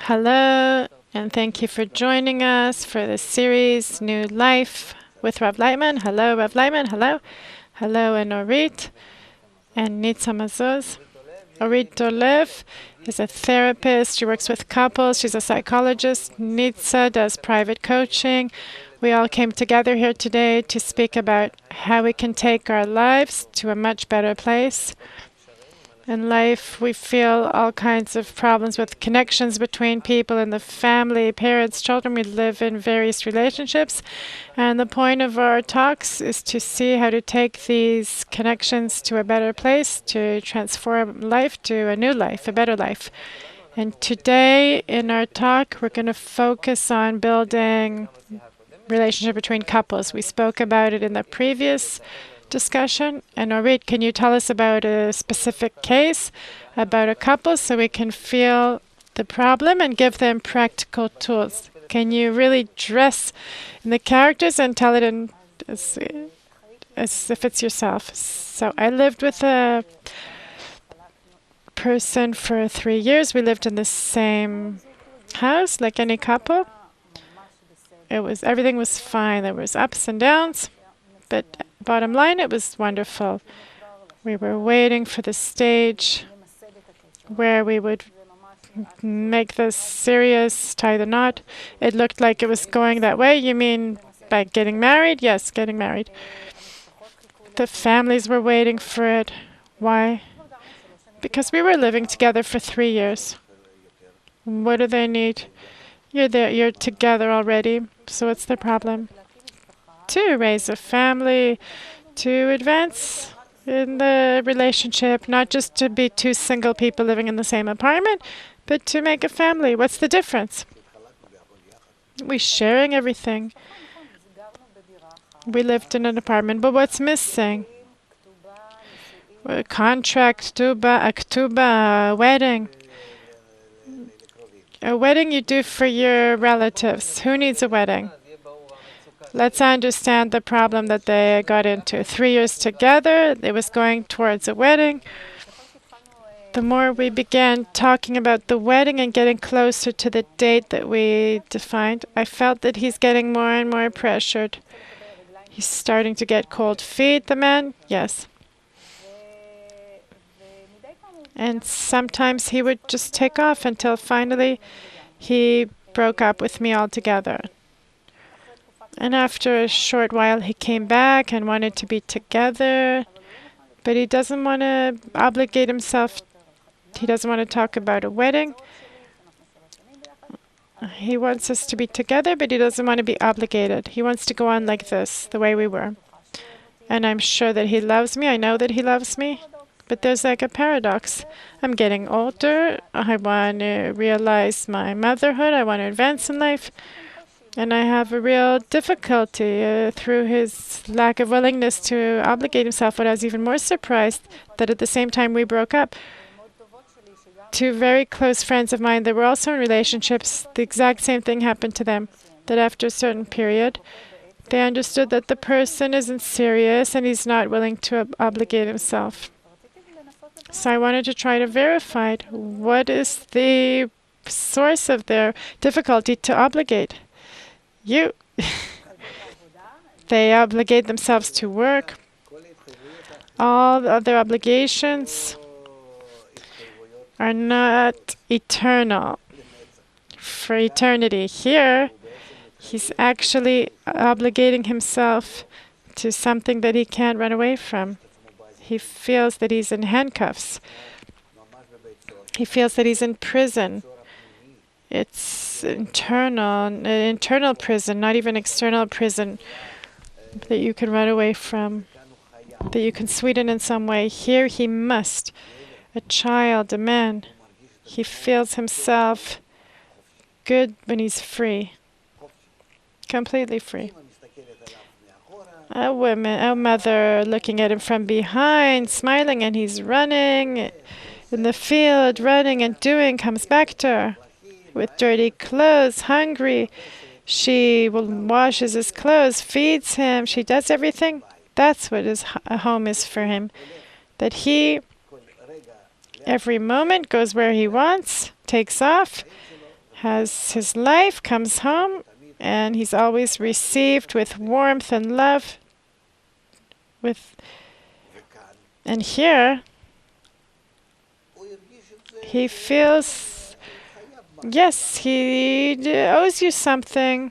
Hello, and thank you for joining us for this series, New Life with Rav Leitman. Hello, Rav Leitman. Hello. Hello, and Orit and Nitza Mazuz. Orit Dolev is a therapist. She works with couples. She's a psychologist. Nitza does private coaching. We all came together here today to speak about how we can take our lives to a much better place. In life, we feel all kinds of problems with connections between people in the family, parents, children. We live in various relationships. And the point of our talks is to see how to take these connections to a better place, to transform life to a new life, a better life. And today, in our talk, we're going to focus on building relationship between couples. We spoke about it in the previous discussion. And Orit, can you tell us about a specific case, about a couple, so we can feel the problem and give them practical tools? Can you really dress in the characters and tell it as if it's yourself? So I lived with a person for 3 years. We lived in the same house like any couple. Everything was fine. There was ups and downs, but bottom line, it was wonderful. We were waiting for the stage where we would make this serious, tie the knot. It looked like it was going that way. You mean by getting married? Yes, getting married. The families were waiting for it. Why? Because we were living together for 3 years. What do they need? You're there, you're together already. So what's the problem? To raise a family, to advance in the relationship, not just to be two single people living in the same apartment, but to make a family. What's the difference? We're sharing everything. We lived in an apartment, but what's missing? A contract, a ktuba, a wedding. A wedding you do for your relatives. Who needs a wedding? Let's understand the problem that they got into. 3 years together, it was going towards a wedding. The more we began talking about the wedding and getting closer to the date that we defined, I felt that he's getting more and more pressured. He's starting to get cold feet, the man. Yes. And sometimes he would just take off until finally he broke up with me altogether. And after a short while, he came back and wanted to be together, but he doesn't want to obligate himself. He doesn't want to talk about a wedding. He wants us to be together, but he doesn't want to be obligated. He wants to go on like this, the way we were. And I'm sure that he loves me. I know that he loves me. But there's like a paradox. I'm getting older. I want to realize my motherhood. I want to advance in life. And I have a real difficulty through his lack of willingness to obligate himself. But I was even more surprised that at the same time we broke up, two very close friends of mine that were also in relationships, the exact same thing happened to them. That after a certain period, they understood that the person isn't serious and he's not willing to obligate himself. So I wanted to try to verify what is the source of their difficulty to obligate. They obligate themselves to work. All the other obligations are not eternal for eternity. Here, he's actually obligating himself to something that he can't run away from. He feels that he's in handcuffs. He feels that he's in prison. It's an internal prison, not even external prison that you can run away from, that you can sweeten in some way. Here he must. A child, a man. He feels himself good when he's free. Completely free. A mother looking at him from behind, smiling, and he's running in the field, running and doing, comes back to her with dirty clothes, hungry. She washes his clothes, feeds him. She does everything. That's what his home is for him. That he, every moment, goes where he wants, takes off, has his life, comes home, and he's always received with warmth and love. And here, he feels, yes, he owes you something,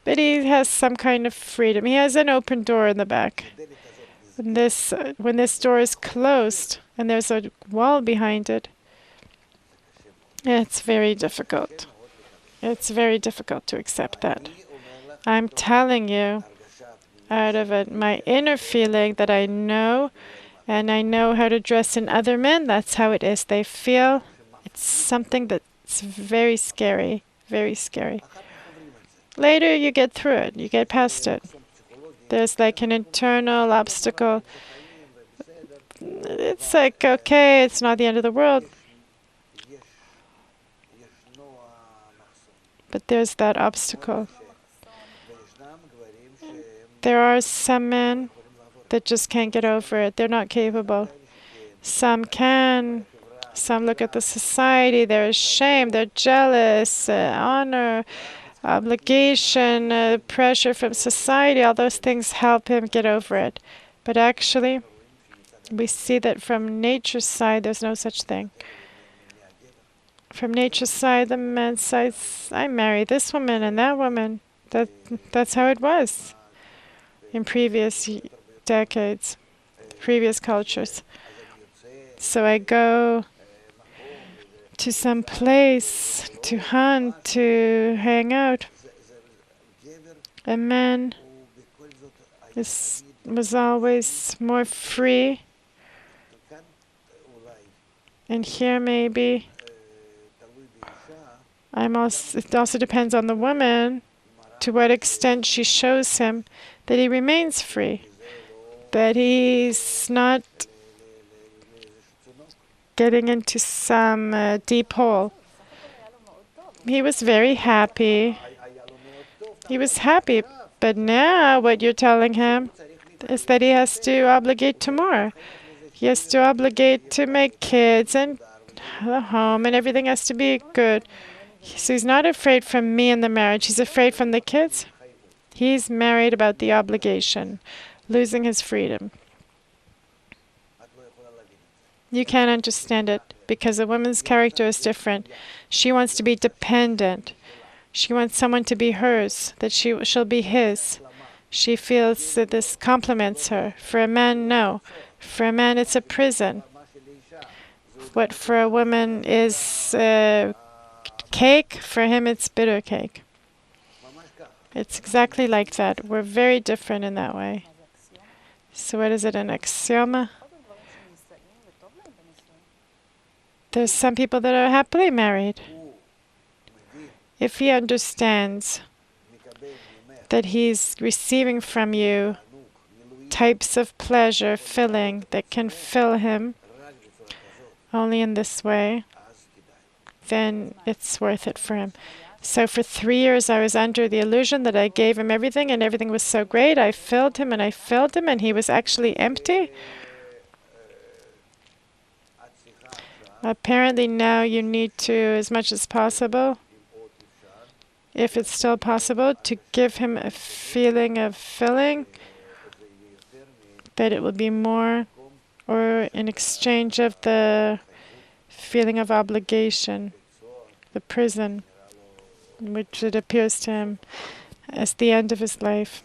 but he has some kind of freedom. He has an open door in the back. When this door is closed and there's a wall behind it, it's very difficult. It's very difficult to accept that. I'm telling you, out of my inner feeling that I know, and I know how to dress in other men, that's how it is. They feel it's something that's very scary, very scary. Later you get through it, you get past it. There's like an internal obstacle. It's like, okay, it's not the end of the world. But there's that obstacle. There are some men that just can't get over it. They're not capable. Some can. Some look at the society. They're ashamed. They're jealous. Honor, obligation, pressure from society. All those things help him get over it. But actually, we see that from nature's side, there's no such thing. From nature's side, the man's side, I marry this woman and that woman. That's how it was in previous decades, previous cultures. So I go to some place to hunt, to hang out. A man was always more free. And here maybe it also depends on the woman to what extent she shows him that he remains free, that he's not getting into some deep hole. He was very happy. He was happy, but now what you're telling him is that he has to obligate to more. He has to obligate to make kids and the home, and everything has to be good. So he's not afraid from me in the marriage. He's afraid from the kids. He's married about the obligation, losing his freedom. You can't understand it because a woman's character is different. She wants to be dependent. She wants someone to be hers, that she'll be his. She feels that this complements her. For a man, no. For a man, it's a prison. What for a woman is cake, for him it's bitter cake. It's exactly like that. We're very different in that way. So what is it, an axioma? There's some people that are happily married. If he understands that he's receiving from you types of pleasure, filling, that can fill him only in this way, then it's worth it for him. So for 3 years I was under the illusion that I gave him everything and everything was so great. I filled him and he was actually empty. Apparently now you need to, as much as possible, if it's still possible, to give him a feeling of filling, that it will be more, or in exchange of the feeling of obligation, the prison, which it appears to him as the end of his life.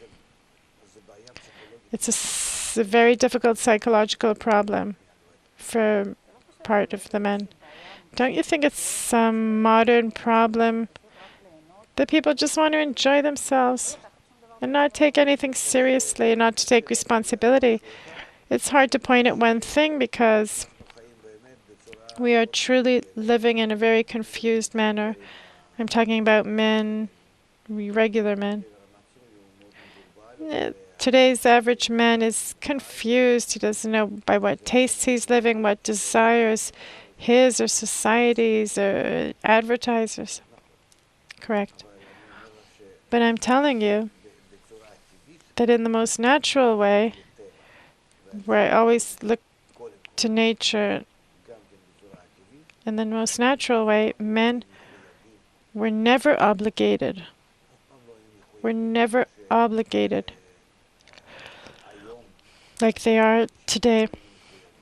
It's a very difficult psychological problem for part of the men. Don't you think it's some modern problem that people just want to enjoy themselves and not take anything seriously and not to take responsibility? It's hard to point at one thing because we are truly living in a very confused manner. I'm talking about men, regular men. Today's average man is confused. He doesn't know by what tastes he's living, what desires his or society's or advertisers. Correct. But I'm telling you that in the most natural way, where I always look to nature in the most natural way, men were never obligated. We're never obligated like they are today,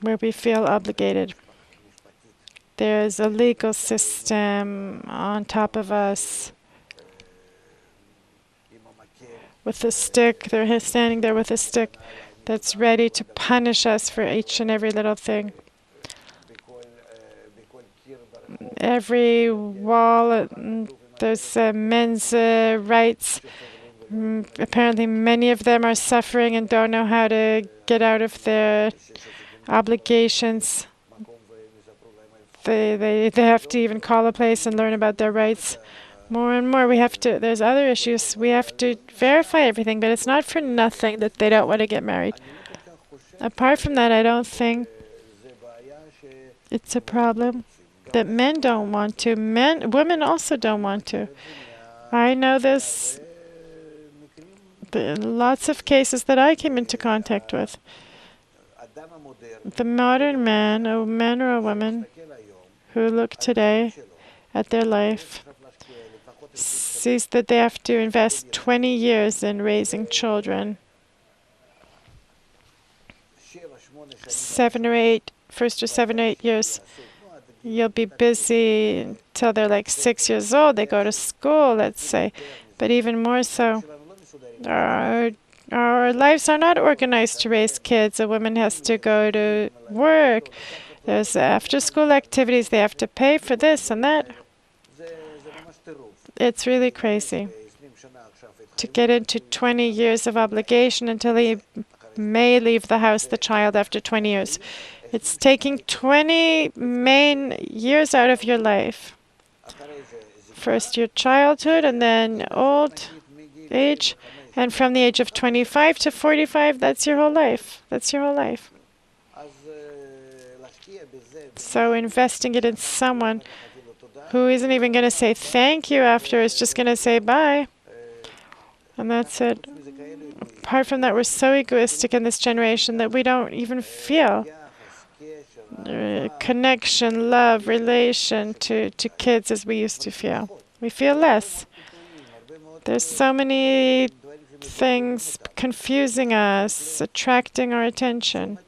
where we feel obligated. There's a legal system on top of us with a stick. They're standing there with a stick that's ready to punish us for each and every little thing. Every wall, there's men's rights. Apparently many of them are suffering and don't know how to get out of their obligations. They have to even call a place and learn about their rights. More and more, there's other issues. We have to verify everything, but it's not for nothing that they don't want to get married. Apart from that, I don't think it's a problem that men don't want to. Women also don't want to. I know this. Lots of cases that I came into contact with. The modern man, a man or a woman, who look today at their life, sees that they have to invest 20 years in raising children. 7 or 8, first or 7 or 8 years. You'll be busy until they're like 6 years old. They go to school, let's say. But even more so, our lives are not organized to raise kids. A woman has to go to work. There's after-school activities. They have to pay for this and that. It's really crazy to get into 20 years of obligation until he may leave the house, the child, after 20 years. It's taking 20 main years out of your life. First your childhood and then old age. And from the age of 25 to 45, that's your whole life. That's your whole life. So investing it in someone who isn't even going to say thank you after, is just going to say bye. And that's it. Apart from that, we're so egoistic in this generation that we don't even feel connection, love, relation to kids as we used to feel. We feel less. There's so many things confusing us, attracting our attention,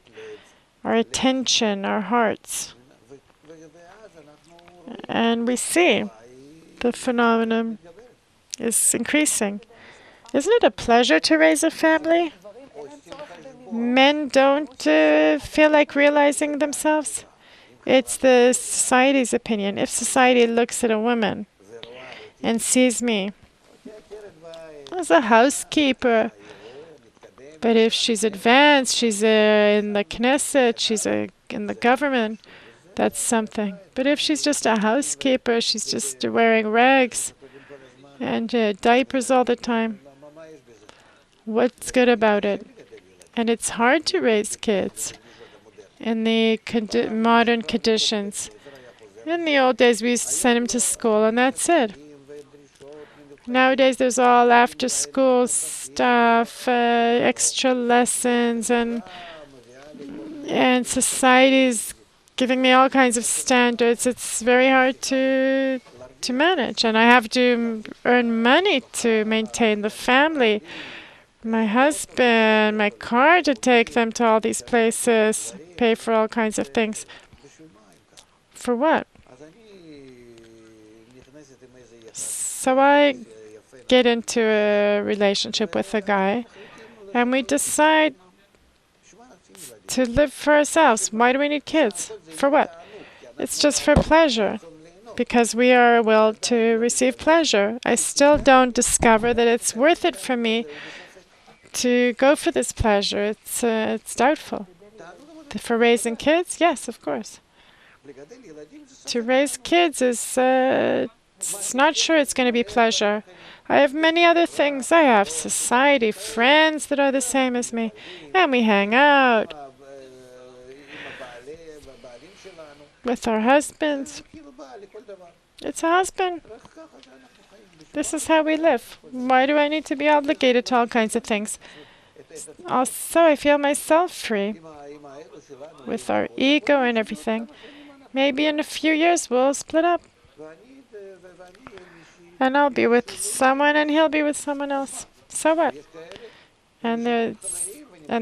our hearts. And we see the phenomenon is increasing. Isn't it a pleasure to raise a family? Men don't feel like realizing themselves. It's the society's opinion. If society looks at a woman and sees me as a housekeeper, but if she's advanced, she's in the Knesset, she's in the government, that's something. But if she's just a housekeeper, she's just wearing rags and diapers all the time, what's good about it? And it's hard to raise kids in the modern conditions. In the old days, we used to send them to school, and that's it. Nowadays, there's all after-school stuff, extra lessons, and society's giving me all kinds of standards. It's very hard to manage, and I have to earn money to maintain the family. My husband, my car to take them to all these places, pay for all kinds of things. For what? So I get into a relationship with a guy, and we decide to live for ourselves. Why do we need kids? For what? It's just for pleasure, because we are willed to receive pleasure. I still don't discover that it's worth it for me to go for this pleasure. It's doubtful. For raising kids, yes, of course. To raise kids is it's not sure it's going to be pleasure. I have many other things. I have society, friends that are the same as me, and we hang out with our husbands. It's a husband. This is how we live. Why do I need to be obligated to all kinds of things? Also, I feel myself free with our ego and everything. Maybe in a few years we'll split up. And I'll be with someone and he'll be with someone else. So what? And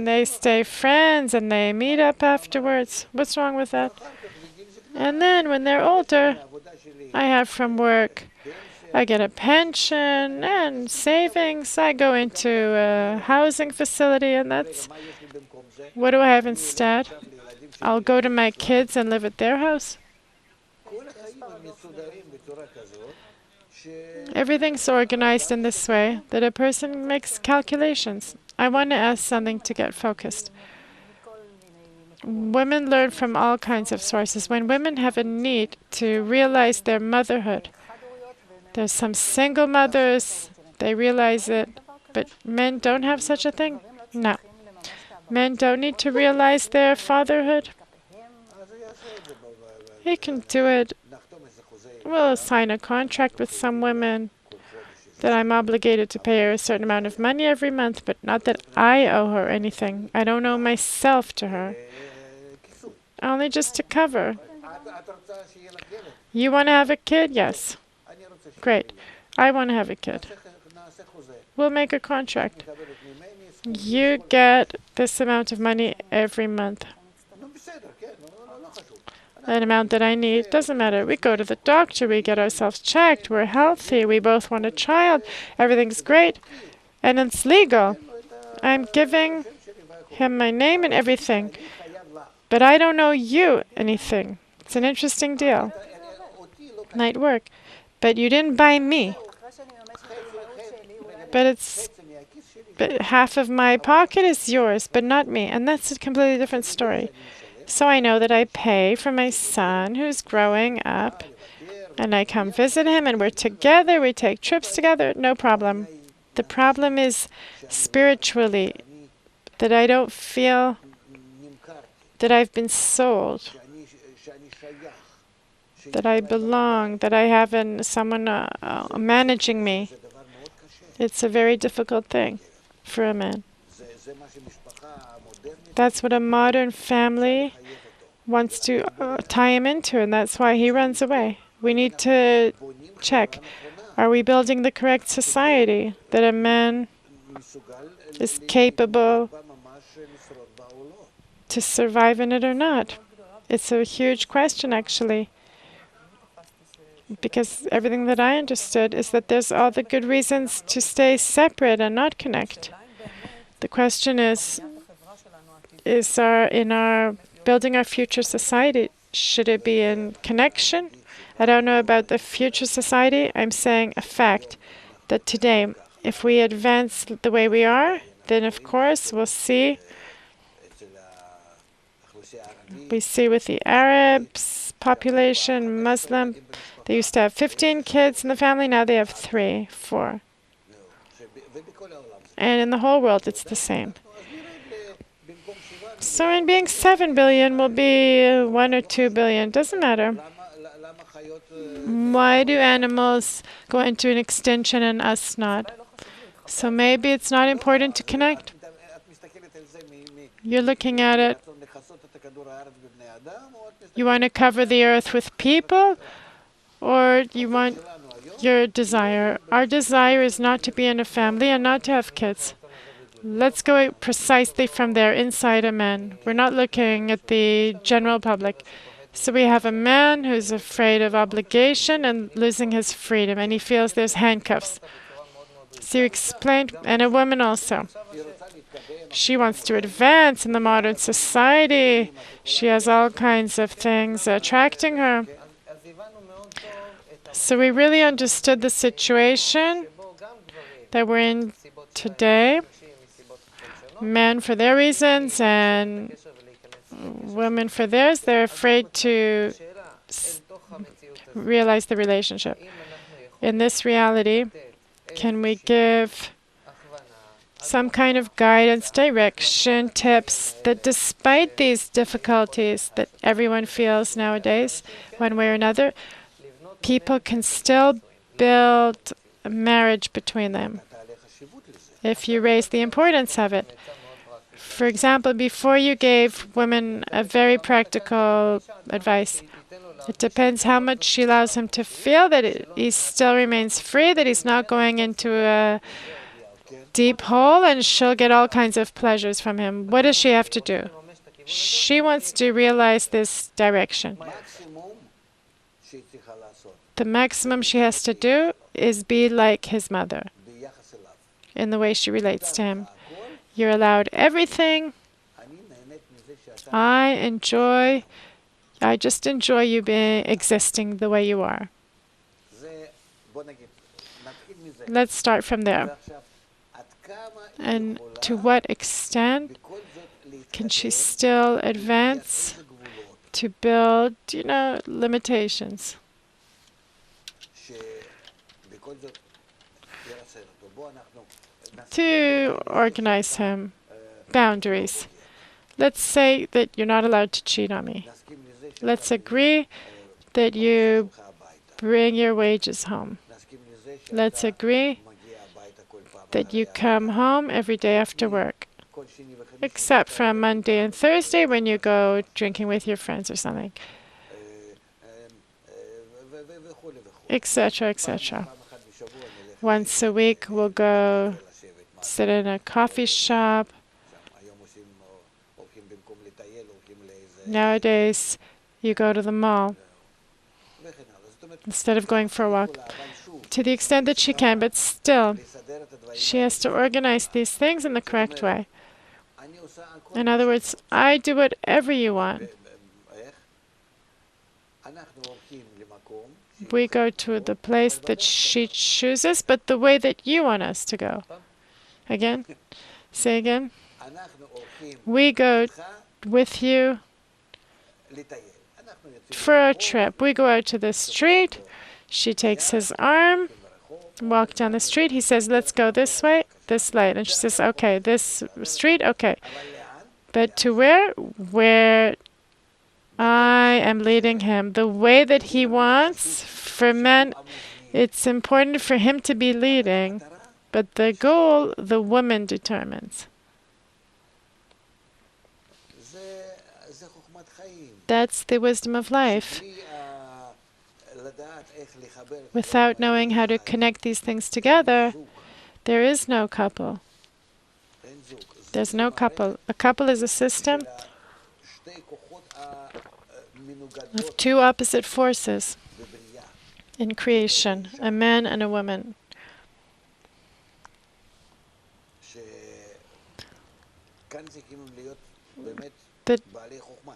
they stay friends and they meet up afterwards. What's wrong with that? And then when they're older, I have from work, I get a pension and savings. I go into a housing facility, and that's what do I have instead? I'll go to my kids and live at their house. Everything's organized in this way that a person makes calculations. I want to ask something to get focused. Women learn from all kinds of sources. When women have a need to realize their motherhood, there's some single mothers, they realize it, but men don't have such a thing? No. Men don't need to realize their fatherhood. He can do it. We'll sign a contract with some women that I'm obligated to pay her a certain amount of money every month, but not that I owe her anything. I don't owe myself to her. Only just to cover. You want to have a kid? Yes. Great. I want to have a kid. We'll make a contract. You get this amount of money every month. An amount that I need. Doesn't matter. We go to the doctor. We get ourselves checked. We're healthy. We both want a child. Everything's great. And it's legal. I'm giving him my name and everything. But I don't owe you anything. It's an interesting deal. Might work. But you didn't buy me. But half of my pocket is yours, but not me. And that's a completely different story. So I know that I pay for my son who's growing up. And I come visit him and we're together. We take trips together. No problem. The problem is spiritually that I don't feel that I've been sold, that I belong, that I have someone managing me. It's a very difficult thing for a man. That's what a modern family wants to tie him into, and that's why he runs away. We need to check, are we building the correct society, that a man is capable to survive in it or not? It's a huge question, actually, because everything that I understood is that there's all the good reasons to stay separate and not connect. The question is in our building our future society, should it be in connection? I don't know about the future society. I'm saying a fact that today, if we advance the way we are, then of course we'll see. We see with the Arabs population, Muslim, they used to have 15 kids in the family, now they have 3, 4. And in the whole world, it's the same. So in being 7 billion, will be 1 or 2 billion. Doesn't matter. Why do animals go into an extinction and us not? So maybe it's not important to connect. You're looking at it. You want to cover the earth with people, or you want your desire? Our desire is not to be in a family and not to have kids. Let's go precisely from there, inside a man. We're not looking at the general public. So we have a man who's afraid of obligation and losing his freedom, and he feels there's handcuffs. So you explained, and a woman also. She wants to advance in the modern society. She has all kinds of things attracting her. So we really understood the situation that we're in today. Men for their reasons and women for theirs. They're afraid to realize the relationship. In this reality, can we give some kind of guidance, direction, tips that despite these difficulties that everyone feels nowadays, one way or another, people can still build a marriage between them if you raise the importance of it. For example, before you gave women a very practical advice, It depends how much she allows him to feel that he still remains free, that he's not going into a deep hole, and she'll get all kinds of pleasures from him. What does she have to do? She wants to realize this direction. The maximum she has to do is be like his mother in the way she relates to him. You're allowed everything. I just enjoy you existing the way you are. Let's start from there. And to what extent can she still advance to build, limitations? To organize him, boundaries. Let's say that you're not allowed to cheat on me. Let's agree that you bring your wages home. Let's agree that you come home every day after work, except for Monday and Thursday when you go drinking with your friends or something, etc., etc. Once a week we'll go sit in a coffee shop. Nowadays, you go to the mall instead of going for a walk. To the extent that she can, but still, she has to organize these things in the correct way. In other words, I do whatever you want. We go to the place that she chooses, but the way that you want us to go. Again? Say again. We go with you for a trip. We go out to the street. She takes his arm, walk down the street. He says, let's go this way, this light. And she says, okay, this street, okay. But to where? Where I am leading him. The way that he wants. For men, it's important for him to be leading. But the goal, the woman determines. That's the wisdom of life. Without knowing how to connect these things together, there is no couple. There's no couple. A couple is a system of two opposite forces in creation, a man and a woman.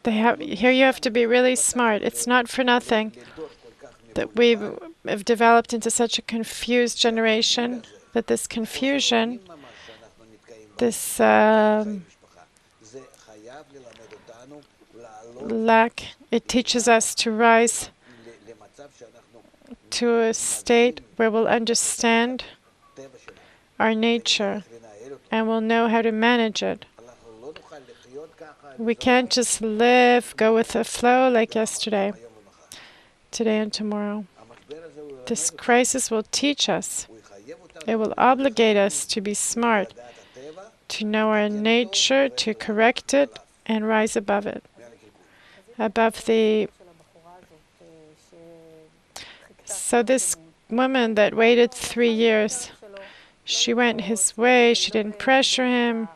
Here you have to be really smart. It's not for nothing that we have developed into such a confused generation, that this confusion, this lack, it teaches us to rise to a state where we'll understand our nature and we'll know how to manage it. We can't just live, go with the flow like yesterday, today and tomorrow. This crisis will teach us. It will obligate us to be smart, to know our nature, to correct it, and rise above it. Above the... So this woman that waited 3 years, she went his way, she didn't pressure him.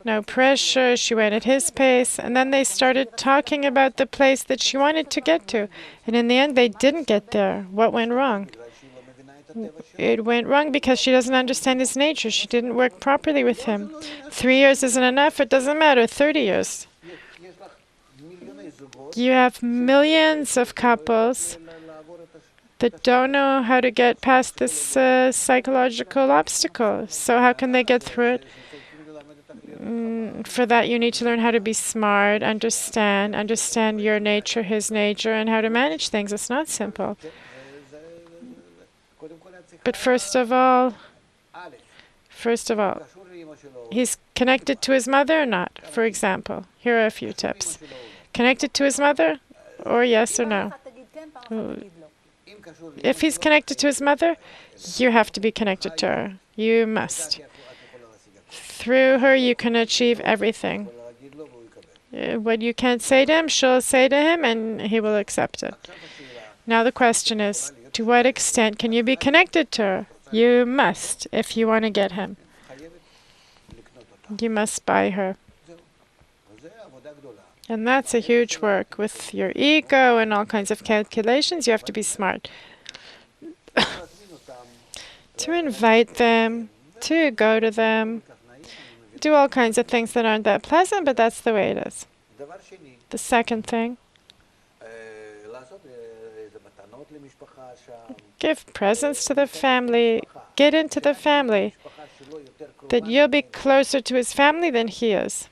No pressure, she went at his pace, and then they started talking about the place that she wanted to get to. And in the end, they didn't get there. What went wrong? It went wrong because she doesn't understand his nature. She didn't work properly with him. 3 years isn't enough, it doesn't matter, 30 years. You have millions of couples that don't know how to get past this psychological obstacle. So how can they get through it? For that, you need to learn how to be smart, understand your nature, his nature, and how to manage things. It's not simple. But first of all, he's connected to his mother or not? For example, here are a few tips. Connected to his mother, or yes or no? If he's connected to his mother, you have to be connected to her. You must. Through her, you can achieve everything. What you can't say to him, she'll say to him, and he will accept it. Now the question is, to what extent can you be connected to her? You must, if you want to get him. You must buy her. And that's a huge work. With your ego and all kinds of calculations, you have to be smart. To invite them, to go to them, do all kinds of things that aren't that pleasant, but that's the way it is. The second thing, give presents to the family, get into the family, that you'll be closer to his family than he is.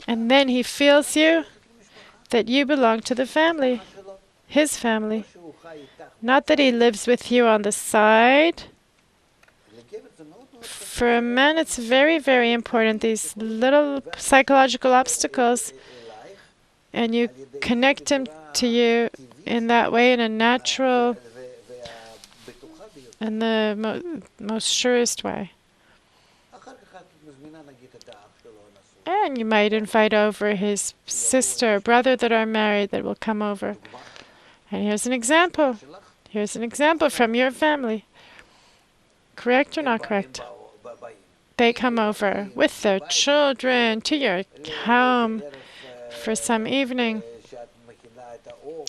And then he feels you, that you belong to the family, his family. Not that he lives with you on the side. For a man, it's very, very important, these little psychological obstacles, and you connect him to you in that way, in a natural and the most surest way. And you might invite over his sister or brother that are married that will come over. And here's an example. Here's an example from your family. Correct or not correct? They come over with their children to your home for some evening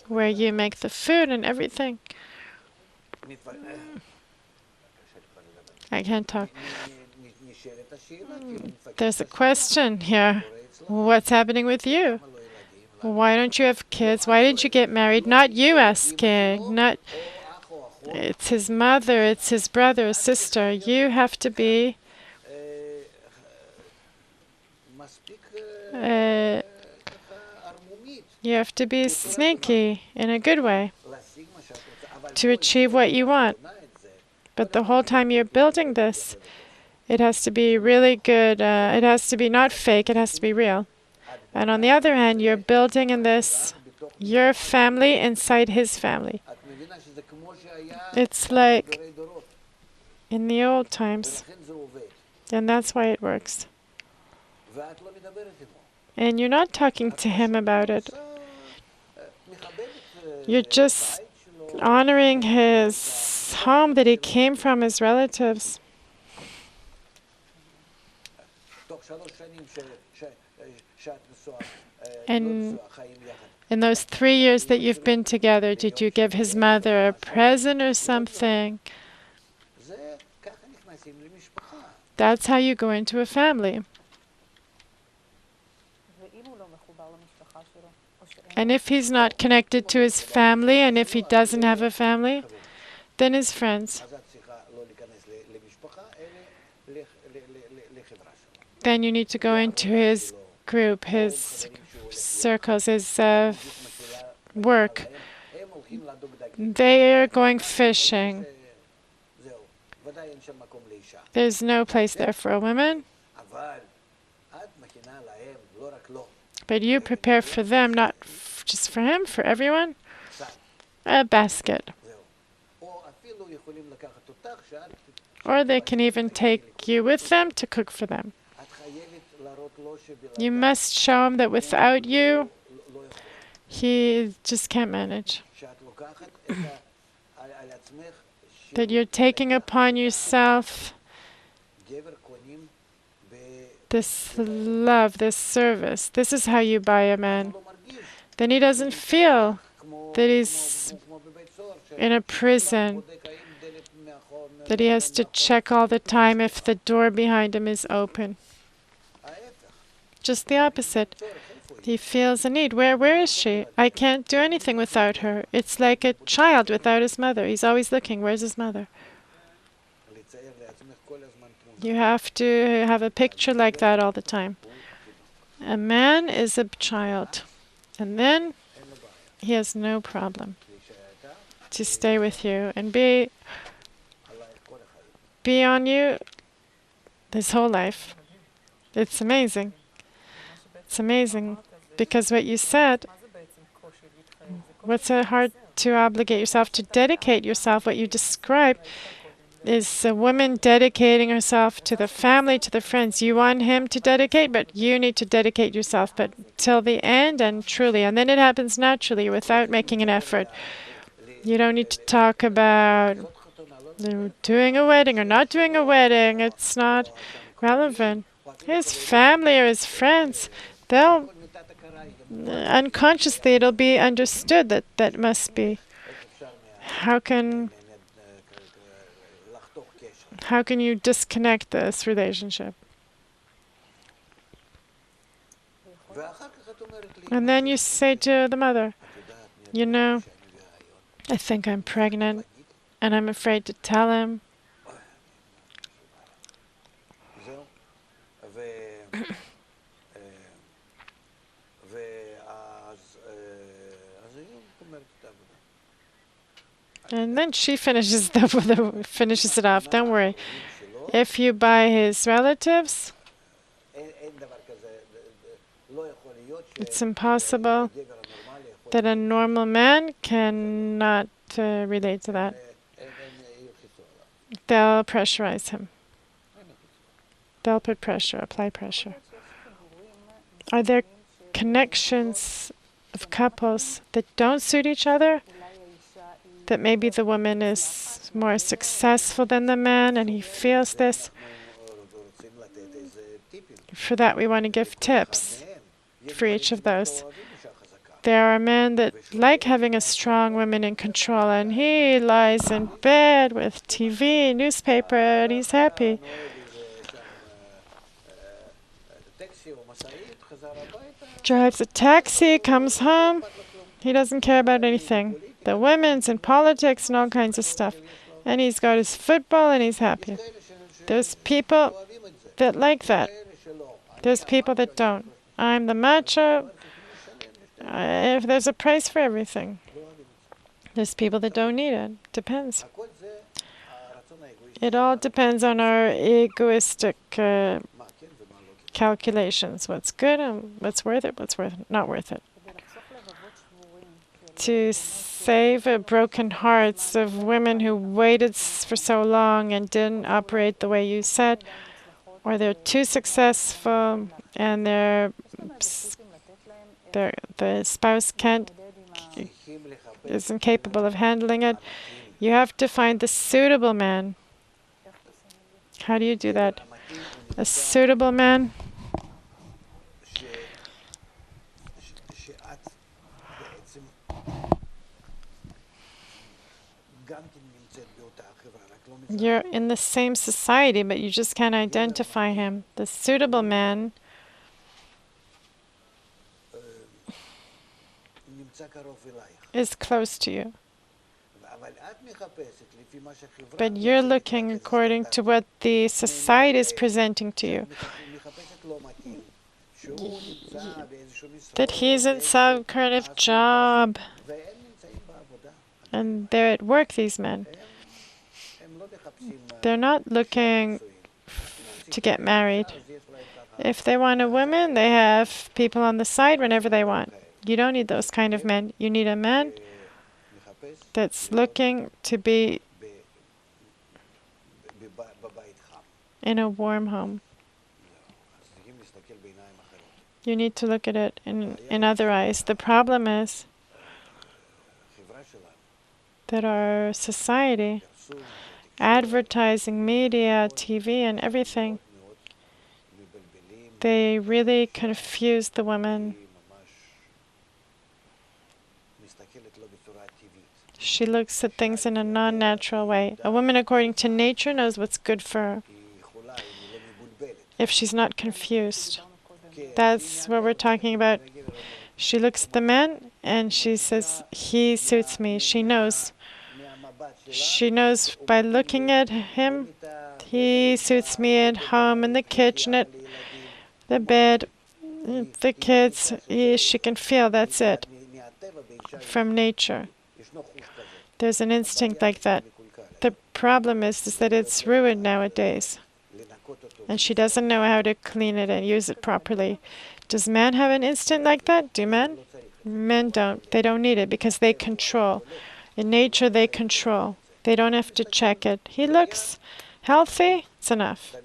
where you make the food and everything. I can't talk. There's a question here. What's happening with you? Why don't you have kids? Why didn't you get married? Not you asking. Not. It's his mother. It's his brother or sister. You have to be. You have to be sneaky in a good way to achieve what you want. But the whole time you're building this, it has to be really good. It has to be not fake. It has to be real. And on the other hand, you're building in this your family inside his family. It's like in the old times. And that's why it works. And you're not talking to him about it. You're just honoring his home that he came from, his relatives. And in those 3 years that you've been together, did you give his mother a present or something? That's how you go into a family. And if he's not connected to his family, and if he doesn't have a family, then his friends. Then you need to go into his group, his circles, his work. They are going fishing. There's no place there for a woman. But you prepare for them, not just for him, for everyone, a basket. Or they can even take you with them to cook for them. You must show him that without you, he just can't manage. That you're taking upon yourself this love, this service. This is how you buy a man. Then he doesn't feel that he's in a prison, that he has to check all the time if the door behind him is open. Just the opposite. He feels a need. Where is she? I can't do anything without her. It's like a child without his mother. He's always looking. Where's his mother? You have to have a picture like that all the time. A man is a child. And then he has no problem to stay with you and be on you his whole life. It's amazing. It's amazing. Because what you said, what's so hard to obligate yourself, to dedicate yourself, what you described, is a woman dedicating herself to the family, to the friends. You want him to dedicate, but you need to dedicate yourself, but till the end and truly. And then it happens naturally without making an effort. You don't need to talk about doing a wedding or not doing a wedding. It's not relevant. His family or his friends, they'll unconsciously it'll be understood that that must be. How can you disconnect this relationship? And then you say to the mother, you know, I think I'm pregnant and I'm afraid to tell him. And then she finishes finishes it off. Don't worry. If you buy his relatives, it's impossible that a normal man cannot relate to that. They'll pressurize him. They'll put pressure, apply pressure. Are there connections of couples that don't suit each other? That maybe the woman is more successful than the man and he feels this? For that, we want to give tips for each of those. There are men that like having a strong woman in control, and he lies in bed with TV, newspaper, and he's happy. Drives a taxi, comes home, he doesn't care about anything. The women's in politics and all kinds of stuff. And he's got his football and he's happy. There's people that like that. There's people that don't. I'm the macho. If there's a price for everything. There's people that don't need it. Depends. It all depends on our egoistic calculations. What's good and what's worth it, what's not worth it. To save broken hearts of women who waited for so long and didn't operate the way you said, or they're too successful and the spouse isn't capable of handling it. You have to find the suitable man. How do you do that? A suitable man you're in the same society, but you just can't identify him. The suitable man is close to you. But you're looking according to what the society is presenting to you. That he's in some kind of job. And they're at work, these men. They're not looking to get married. If they want a woman, they have people on the side whenever they want. You don't need those kind of men. You need a man that's looking to be in a warm home. You need to look at it in other eyes. The problem is that our society, advertising, media, TV, and everything, they really confuse the woman. She looks at things in a non-natural way. A woman, according to nature, knows what's good for her if she's not confused. That's what we're talking about. She looks at the man and she says, he suits me. She knows. She knows by looking at him, he suits me at home, in the kitchen, at the bed, the kids. She can feel, that's it. From nature. There's an instinct like that. The problem is that it's ruined nowadays. And she doesn't know how to clean it and use it properly. Does man have an instinct like that? Do men? Men don't. They don't need it because they control. In nature, they control. They don't have to check it. He looks healthy. It's enough.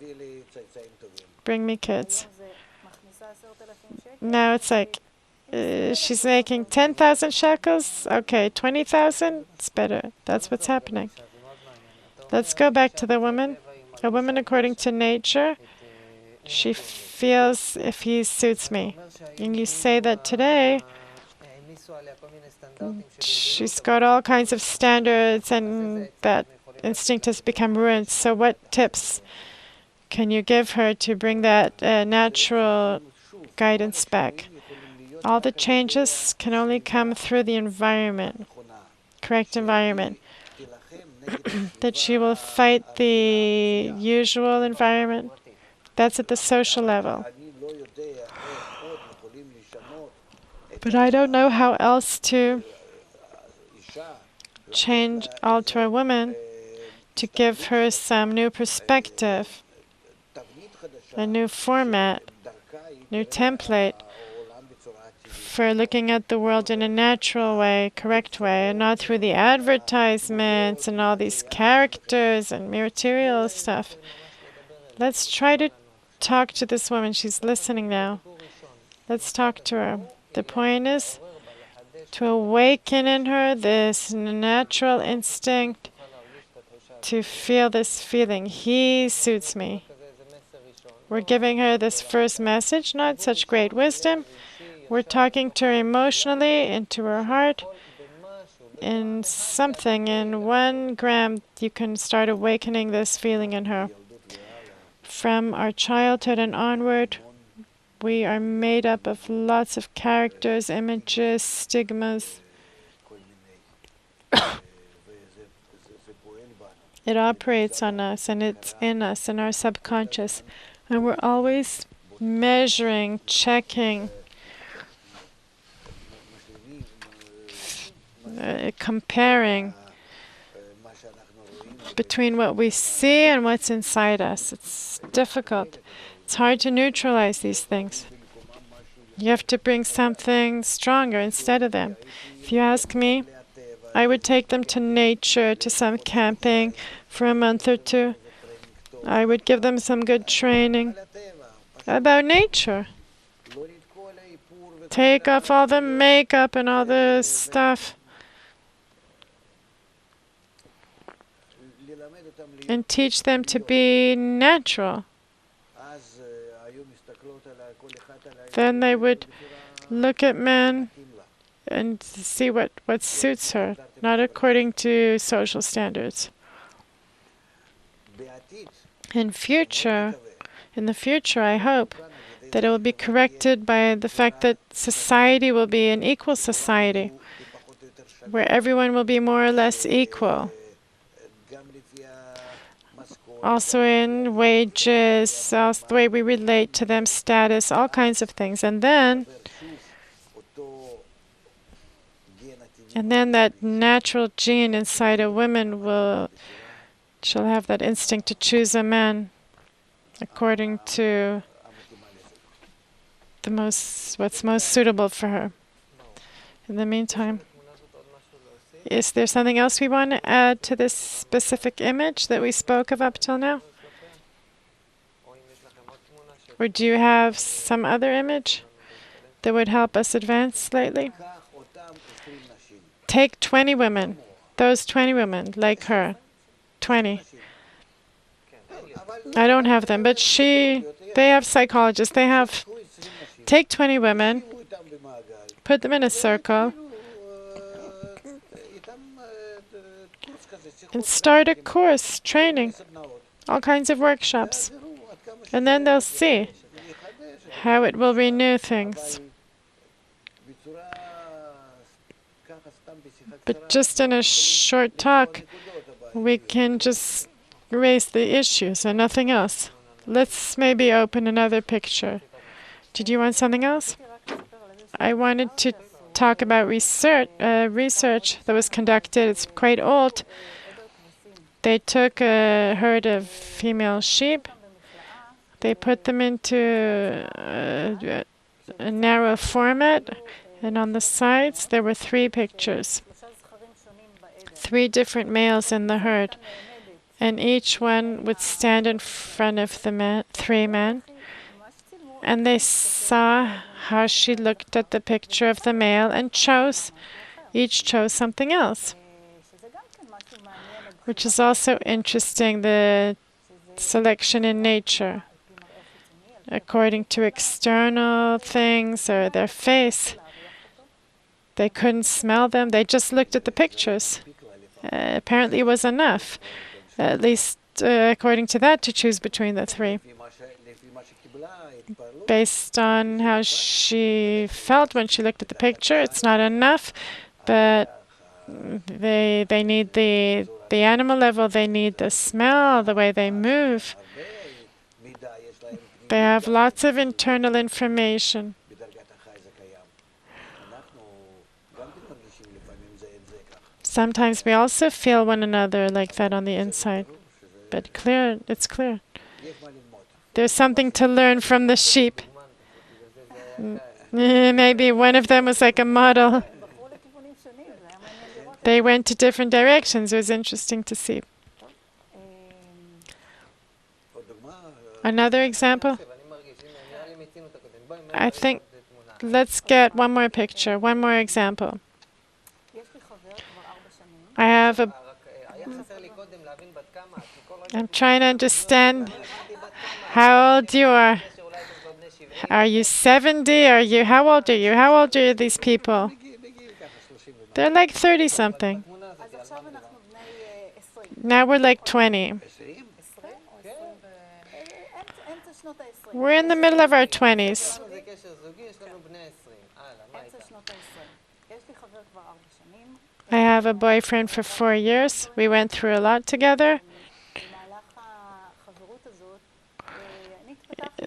Bring me kids. Now it's like, she's making 10,000 shekels. Okay, 20,000. It's better. That's what's happening. Let's go back to the woman. A woman, according to nature, she feels if he suits me. And you say that today, she's got all kinds of standards and that instinct has become ruined. So what tips can you give her to bring that natural guidance back? All the changes can only come through the environment, correct environment. That she will fight the usual environment. That's at the social level. But I don't know how else to alter a woman to give her some new perspective, a new format, new template for looking at the world in a natural way, correct way, and not through the advertisements and all these characters and material stuff. Let's try to talk to this woman. She's listening now. Let's talk to her. The point is to awaken in her this natural instinct to feel this feeling. He suits me. We're giving her this first message, not such great wisdom. We're talking to her emotionally, into her heart. In something, in 1 gram, you can start awakening this feeling in her. From our childhood and onward, we are made up of lots of characters, images, stigmas. It operates on us, and it's in us, in our subconscious. And we're always measuring, checking, comparing between what we see and what's inside us. It's difficult. It's hard to neutralize these things. You have to bring something stronger instead of them. If you ask me, I would take them to nature, to some camping for a month or 2. I would give them some good training about nature. Take off all the makeup and all the stuff. And teach them to be natural. Then they would look at men and see what suits her, not according to social standards. In the future, I hope that it will be corrected by the fact that society will be an equal society, where everyone will be more or less equal. Also in wages, also the way we relate to them, status, all kinds of things. And then that natural gene inside a woman she'll have that instinct to choose a man according to what's most suitable for her. In the meantime, is there something else we want to add to this specific image that we spoke of up till now? Or do you have some other image that would help us advance slightly? Take 20 women, those 20 women, like her, 20. I don't have them, but they have psychologists. Take 20 women, put them in a circle, and start a course, training, all kinds of workshops. And then they'll see how it will renew things. But just in a short talk, we can just raise the issues and nothing else. Let's maybe open another picture. Did you want something else? I wanted to talk about research that was conducted. It's quite old. They took a herd of female sheep. They put them into a narrow format, and on the sides there were 3 pictures. 3 different males in the herd, and each one would stand in front of the 3 men, and they saw how she looked at the picture of the male and each chose something else, which is also interesting, the selection in nature. According to external things or their face, they couldn't smell them. They just looked at the pictures. Apparently it was enough, at least according to that, to choose between the 3. Based on how she felt when she looked at the picture, it's not enough, but they need the animal level, they need the smell, the way they move. They have lots of internal information. Sometimes we also feel one another like that on the inside. But it's clear. There's something to learn from the sheep. Maybe one of them was like a model. They went to different directions. It was interesting to see. Another example? I think, let's get one more picture, one more example. I'm trying to understand how old you are. Are you 70? How old are you? How old are these people? They're like 30-something. Now we're like 20. We're in the middle of our 20s. I have a boyfriend for 4 years. We went through a lot together.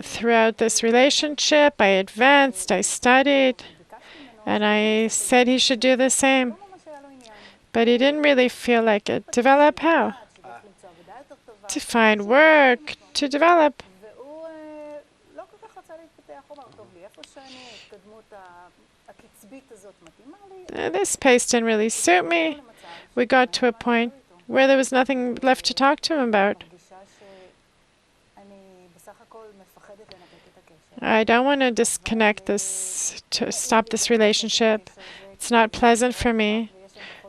Throughout this relationship, I advanced, I studied, and I said he should do the same. But he didn't really feel like it. Develop how? To find work, to develop. This pace didn't really suit me. We got to a point where there was nothing left to talk to him about. I don't want to disconnect this, to stop this relationship. It's not pleasant for me.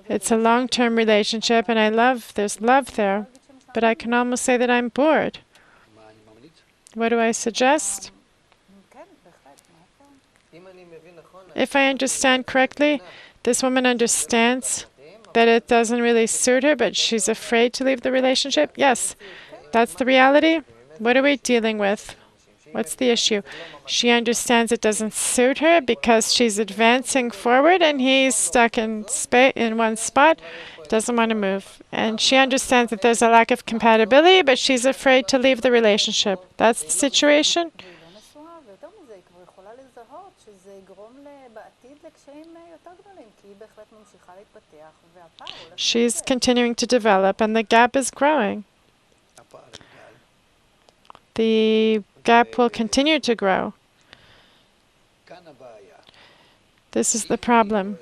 It's a long-term relationship, and there's love there. But I can almost say that I'm bored. What do I suggest? If I understand correctly, this woman understands that it doesn't really suit her, but she's afraid to leave the relationship. Yes, that's the reality. What are we dealing with? What's the issue? She understands it doesn't suit her because she's advancing forward and he's stuck in one spot, doesn't want to move. And she understands that there's a lack of compatibility, but she's afraid to leave the relationship. That's the situation. She's continuing to develop, and the gap is growing. The gap will continue to grow. This is the problem.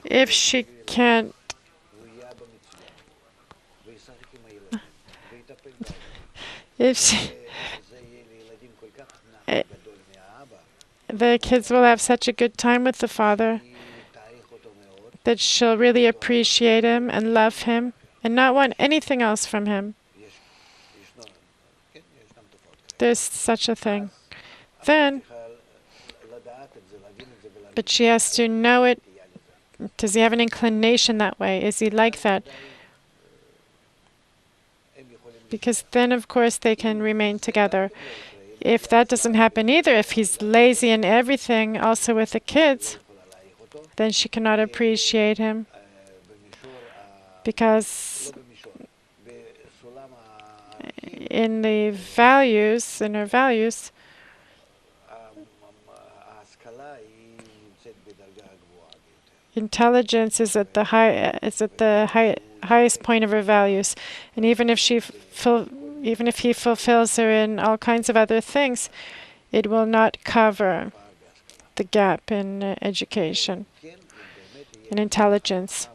If she can't the kids will have such a good time with the father that she'll really appreciate him and love him and not want anything else from him. There's such a thing. Then, but she has to know it. Does he have an inclination that way? Is he like that? Because then, of course, they can remain together. If that doesn't happen either, if he's lazy in everything, also with the kids, then she cannot appreciate him. Because in her values, intelligence is at the highest point of her values, and even if he fulfills her in all kinds of other things, it will not cover the gap in education and intelligence.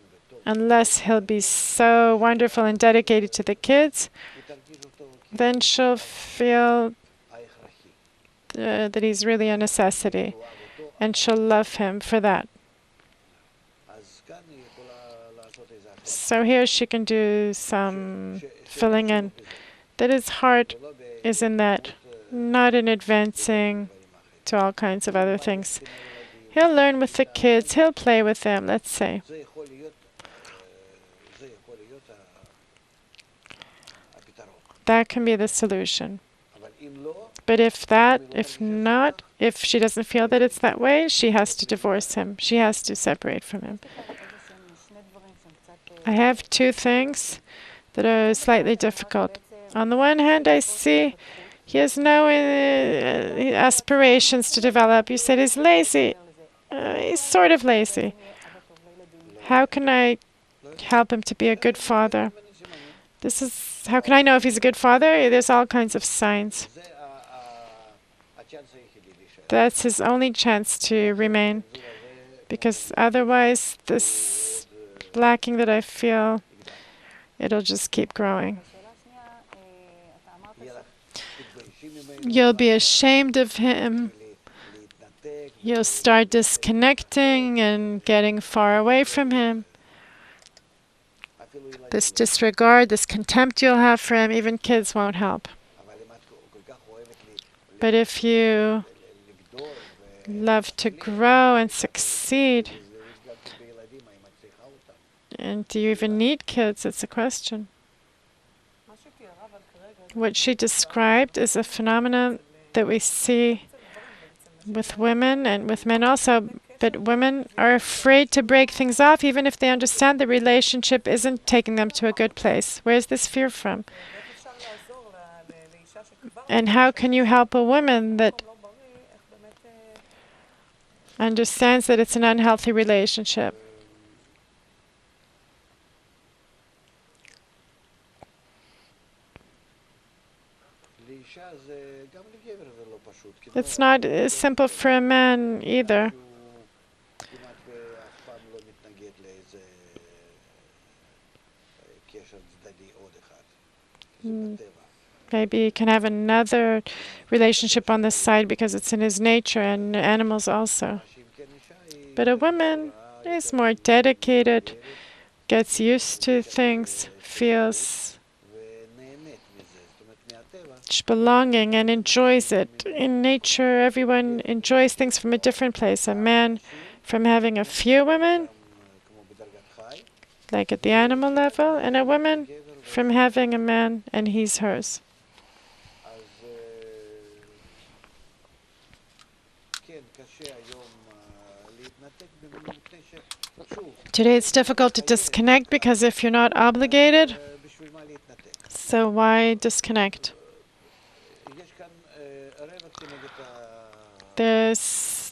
unless he'll be so wonderful and dedicated to the kids, then she'll feel that he's really a necessity, and she'll love him for that. So here she can do some filling in. That his heart is in that, not in advancing to all kinds of other things. He'll learn with the kids, he'll play with them, let's say. That can be the solution. But if not, if she doesn't feel that it's that way, she has to divorce him. She has to separate from him. I have two things that are slightly difficult. On the one hand, I see he has no aspirations to develop. You said he's lazy. He's sort of lazy. How can I help him to be a good father? How can I know if he's a good father? There's all kinds of signs. That's his only chance to remain. Because otherwise, this lacking that I feel, it'll just keep growing. You'll be ashamed of him. You'll start disconnecting and getting far away from him. This disregard, this contempt you'll have for him, even kids won't help. But if you love to grow and succeed, and do you even need kids? It's a question. What she described is a phenomenon that we see with women and with men also, but women are afraid to break things off even if they understand the relationship isn't taking them to a good place. Where's this fear from? And how can you help a woman that understands that it's an unhealthy relationship? It's not simple for a man either. Maybe he can have another relationship on the side because it's in his nature, and animals also. But a woman is more dedicated, gets used to things, feels belonging and enjoys it. In nature, everyone enjoys things from a different place. A man from having a few women, like at the animal level, and a woman from having a man and he's hers. Today it's difficult to disconnect because if you're not obligated, so why disconnect? There's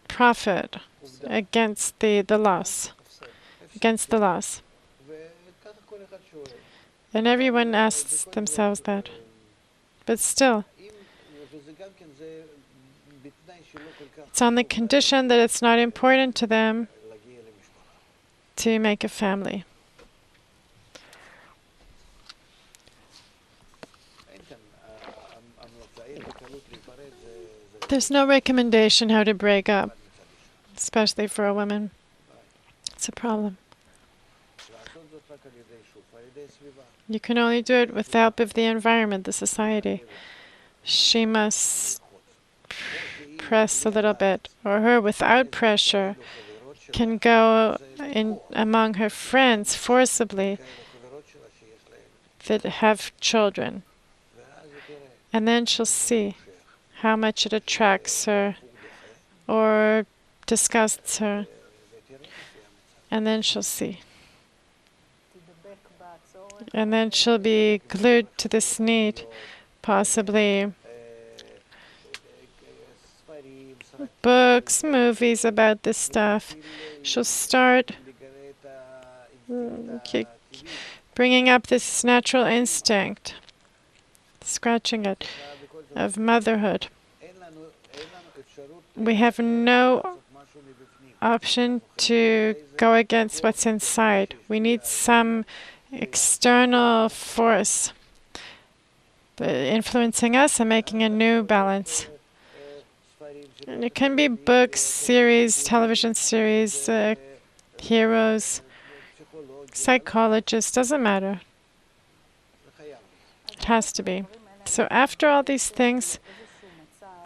profit against the loss, And everyone asks themselves that. But still, it's on the condition that it's not important to them to make a family. There's no recommendation how to break up, especially for a woman. It's a problem. You can only do it with the help of the environment, the society. She must press a little bit, or her, without pressure, can go in among her friends forcibly that have children. And then she'll see how much it attracts her or disgusts her. And then she'll see. And then she'll be glued to this need, possibly books, movies about this stuff. She'll start bringing up this natural instinct, scratching it, of motherhood. We have no option to go against what's inside. We need some external force influencing us and making a new balance. And it can be books, series, television series, heroes, psychologists, doesn't matter. It has to be. So after all these things,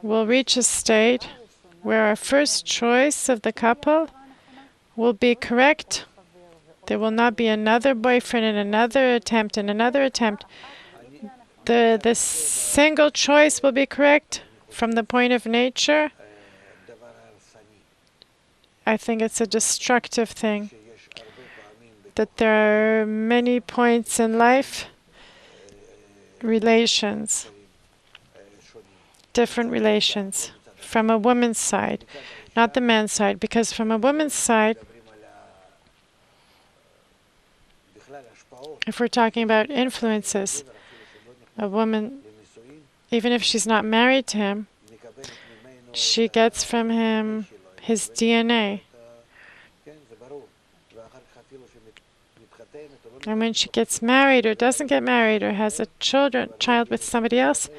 we'll reach a state where our first choice of the couple will be correct. There will not be another boyfriend and another attempt and another attempt. The single choice will be correct from the point of nature. I think it's a destructive thing. That there are many points in life, relations, different relations, from a woman's side, not the man's side, because from a woman's side, if we're talking about influences, a woman, even if she's not married to him, she gets from him his DNA. And when she gets married or doesn't get married or has a child with somebody else,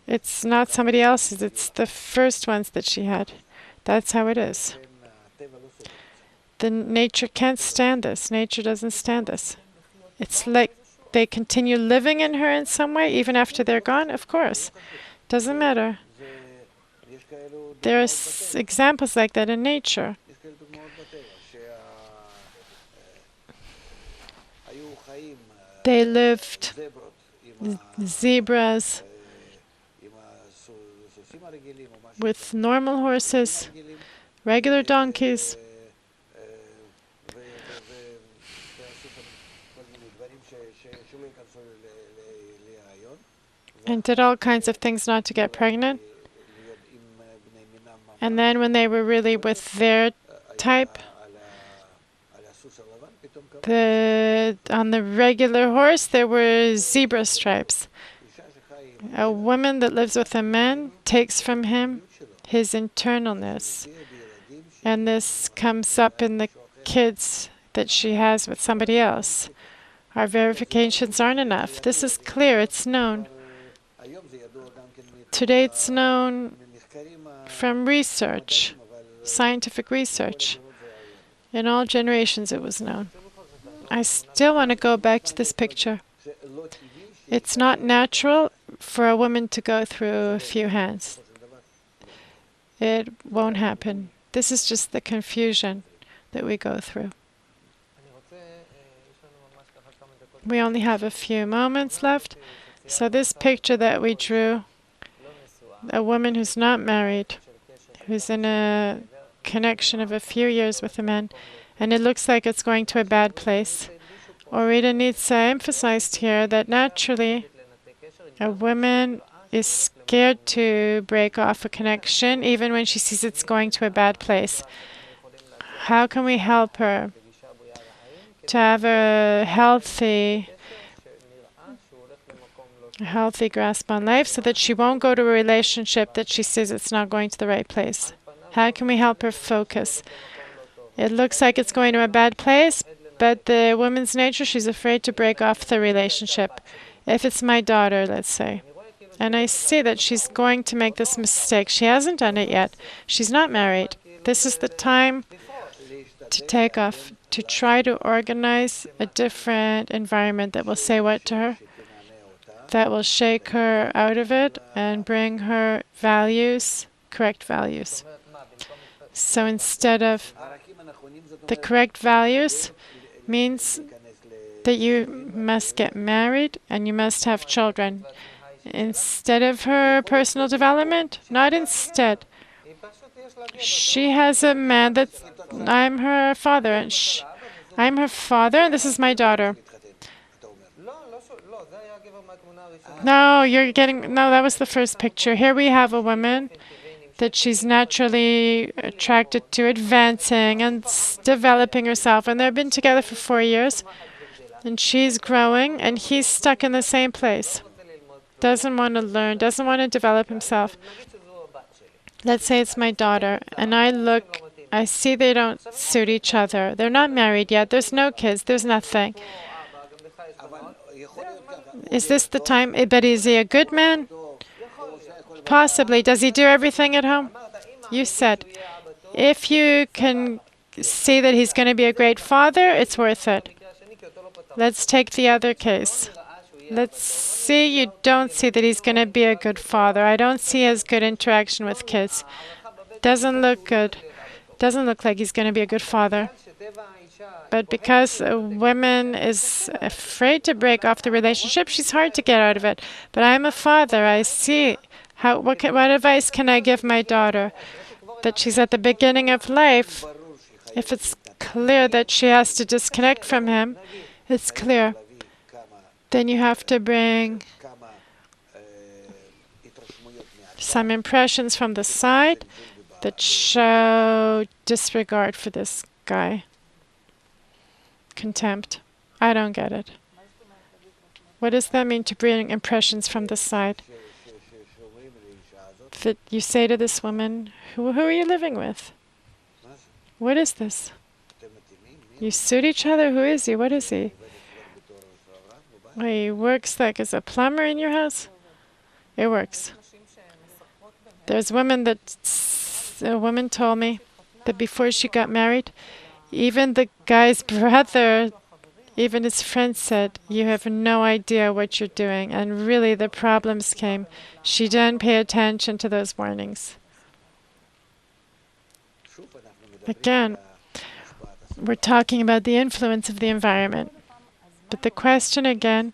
it's not somebody else's, it's the first ones that she had. That's how it is. The nature can't stand this. Nature doesn't stand this. It's like they continue living in her in some way, even after they're gone, of course. Doesn't matter. There are examples like that in nature. They lived zebras with normal horses, regular donkeys, and did all kinds of things not to get pregnant. And then when they were really with their type, on the regular horse there were zebra stripes. A woman that lives with a man takes from him his internalness. And this comes up in the kids that she has with somebody else. Our verifications aren't enough. This is clear, it's known. Today it's known from research, scientific research. In all generations it was known. I still want to go back to this picture. It's not natural for a woman to go through a few hands. It won't happen. This is just the confusion that we go through. We only have a few moments left. So this picture that we drew, a woman who's not married, who's in a connection of a few years with a man, and it looks like it's going to a bad place. Orita Nitsa emphasized here that naturally a woman is scared to break off a connection even when she sees it's going to a bad place. How can we help her to have a healthy grasp on life so that she won't go to a relationship that she sees it's not going to the right place? How can we help her focus? It looks like it's going to a bad place, but the woman's nature, she's afraid to break off the relationship. If it's my daughter, let's say, and I see that she's going to make this mistake. She hasn't done it yet. She's not married. This is the time to take off, to try to organize a different environment that will say what to her, that will shake her out of it and bring her values, correct values. So instead of the correct values means that you must get married and you must have children. Instead of her personal development, not instead. She has a man that's, I'm her father, and I'm her father, and this is my daughter. No, that was the first picture. Here we have a woman that she's naturally attracted to, advancing and developing herself. And they've been together for 4 years. And she's growing, and he's stuck in the same place. Doesn't want to learn, doesn't want to develop himself. Let's say it's my daughter, and I look I see they don't suit each other. They're not married yet. There's no kids. There's nothing. Is this the time? But is he a good man? Possibly. Does he do everything at home? You said, if you can see that he's going to be a great father, it's worth it. Let's take the other case. Let's see you don't see that he's going to be a good father. I don't see his good interaction with kids. Doesn't look good. Doesn't look like he's going to be a good father. But because a woman is afraid to break off the relationship, she's hard to get out of it. But I'm a father. I see what advice can I give my daughter? That she's at the beginning of life. If it's clear that she has to disconnect from him, it's clear. Then you have to bring some impressions from the side that show disregard for this guy. Contempt. I don't get it. What does that mean, to bring impressions from the side? That you say to this woman, who are you living with? What is this? You suit each other? Who is he? What is he? He works like as a plumber in your house? It works. There's women a woman told me that before she got married, even the guy's brother, even his friend said, you have no idea what you're doing. And really the problems came. She didn't pay attention to those warnings. Again, we're talking about the influence of the environment. But the question again,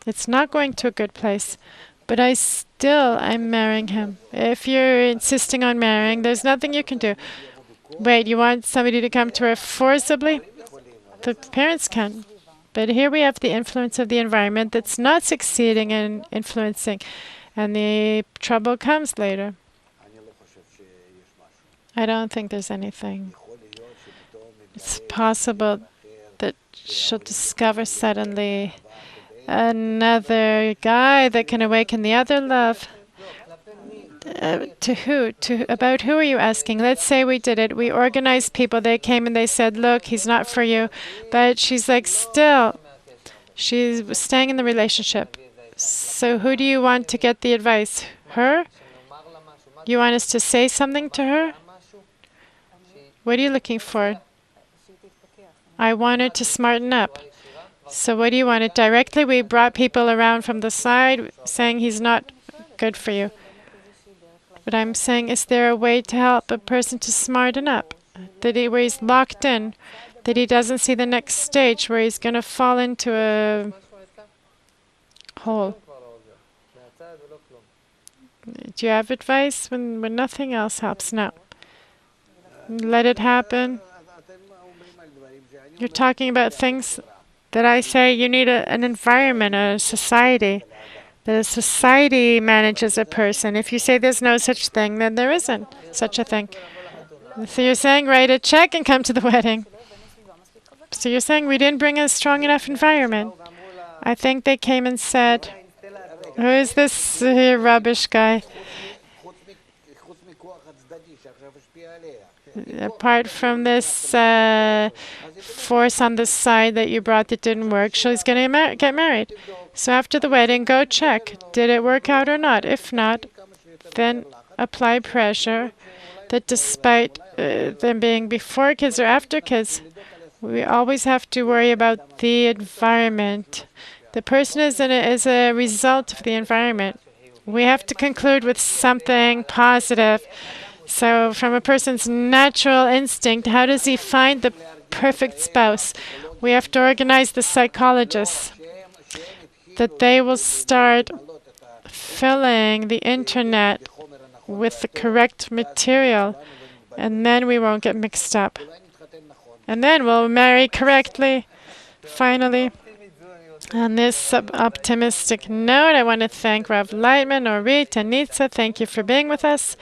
it's not going to a good place. But I'm marrying him. If you're insisting on marrying, there's nothing you can do. Wait, you want somebody to come to her forcibly? The parents can. But here we have the influence of the environment that's not succeeding in influencing. And the trouble comes later. I don't think there's anything. It's possible that she'll discover suddenly another guy that can awaken the other love. To who? About who are you asking? Let's say we did it. We organized people. They came and they said, look, he's not for you. But she's like, still, she's staying in the relationship. So who do you want to get the advice? Her? You want us to say something to her? What are you looking for? I want her to smarten up. So what do you want? It directly? We brought people around from the side saying he's not good for you. But I'm saying, is there a way to help a person to smarten up? Where he's locked in, that he doesn't see the next stage where he's going to fall into a hole. Do you have advice when nothing else helps? No. Let it happen. You're talking about things that I say you need an environment, a society. That a society manages a person. If you say there's no such thing, then there isn't such a thing. So you're saying write a check and come to the wedding. So you're saying we didn't bring a strong enough environment. I think they came and said, who is this rubbish guy? Apart from this force on the side that you brought that didn't work, she's going to get married. So after the wedding, go check. Did it work out or not? If not, then apply pressure that despite them being before kids or after kids, we always have to worry about the environment. The person is a result of the environment. We have to conclude with something positive. So from a person's natural instinct, how does he find the perfect spouse? We have to organize the psychologists, that they will start filling the internet with the correct material, and then we won't get mixed up. And then we'll marry correctly, finally. On this optimistic note, I want to thank Rav Lightman, Orit, and Nitza. Thank you for being with us.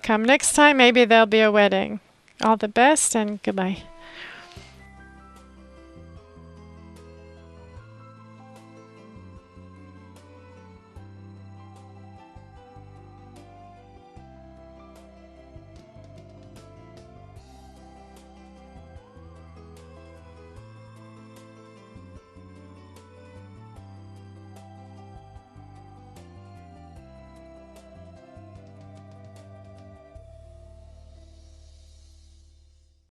Come next time, maybe there'll be a wedding. All the best and goodbye.